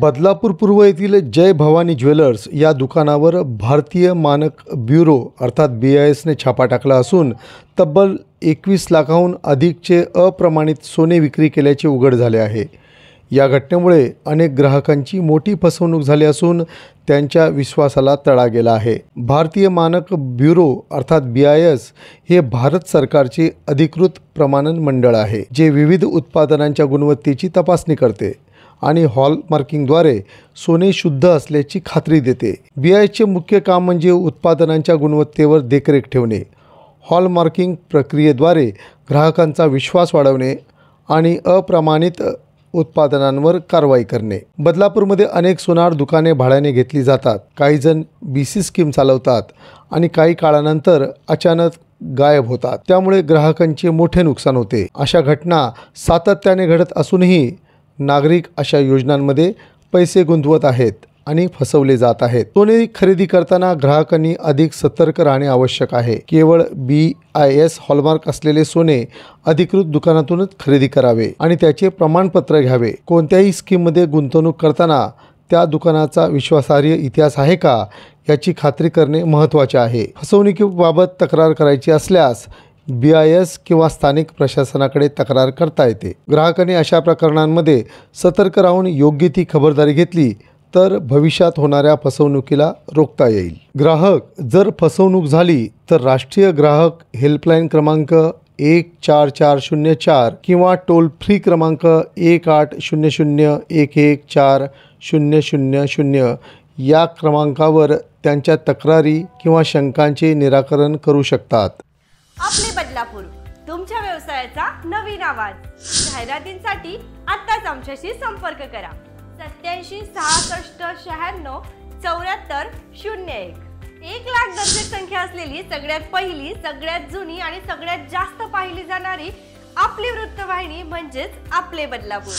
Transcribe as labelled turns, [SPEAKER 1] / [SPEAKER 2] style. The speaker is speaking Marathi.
[SPEAKER 1] बदलापूर पूर्व येथील जय भवानी ज्वेलर्स या दुकानावर भारतीय मानक ब्युरो अर्थात BISने छापा टाकला असून तब्बल 21 लाखाहून अधिकचे अप्रमाणित सोने विक्री केल्याचे उघड झाले आहे। या घटनेमुळे अनेक ग्राहकांची मोठी फसवणूक झाली असून त्यांच्या विश्वासाला तडा गेला आहे। भारतीय मानक ब्युरो अर्थात BIS हे भारत सरकारचे अधिकृत प्रमाणन मंडळ आहे, जे विविध उत्पादनांच्या गुणवत्तेची तपासणी करते आणि हॉलमार्किंगद्वारे सोने शुद्ध असल्याची खात्री देते। BISचे मुख्य काम म्हणजे उत्पादनांच्या गुणवत्तेवर देखरेख ठेवणे, हॉलमार्किंग प्रक्रियेद्वारे ग्राहकांचा विश्वास वाढवणे आणि अप्रमाणित उत्पादनांवर कारवाई करणे। बदलापूरमध्ये अनेक सोनार दुकाने भाड्याने घेतली जातात। काही जण BC स्कीम चालवतात आणि काही काळानंतर अचानक गायब होतात, त्यामुळे ग्राहकांचे मोठे नुकसान होते। अशा घटना सातत्याने घडत असूनही नागरिक अशा योजनांमध्ये पैसे गुंतवत आहेत आणि फसवले जात आहेत। सोने खरेदी करताना ग्राहकांनी अधिक सतर्क राहणे आवश्यक आहे। केवळ BIS हॉलमार्क असलेले सोने अधिकृत दुकानातूनच खरेदी करावे आणि त्याचे प्रमाणपत्र घ्यावे। कोणत्याही स्कीममध्ये गुंतवणूक करताना त्या दुकानाचा विश्वासार्ह इतिहास आहे का याची खात्री करणे महत्त्वाचे आहे। फसवणुकीबाबत तक्रार करायची असल्यास BIS किंवा स्थानिक प्रशासनाकडे तक्रार करता येते। ग्राहकांनी अशा प्रकरणांमध्ये सतर्क राहून योग्य ती खबरदारी घेतली तर भविष्यात होणाऱ्या फसवणुकीला रोखता येईल। ग्राहक जर फसवणूक झाली तर राष्ट्रीय ग्राहक हेल्पलाईन क्रमांक 14404 किंवा टोल फ्री क्रमांक 1800114000 या क्रमांकावर त्यांच्या तक्रारी किंवा शंकांचे निराकरण करू शकतात।
[SPEAKER 2] आपले बदलापूर, तुमच्या व्यवसायाचा नवीन आवाज। जाहिरातींसाठी आत्ताच आमच्याशी संपर्क करा। 87 66 96 74 01। 1 लाख दर्शक संख्या असलेली सगळ्यात पहिली, सगळ्यात जुनी आणि सगळ्यात जास्त पाहिली जाणारी आपली वृत्तवाहिनी म्हणजेच आपले बदलापूर।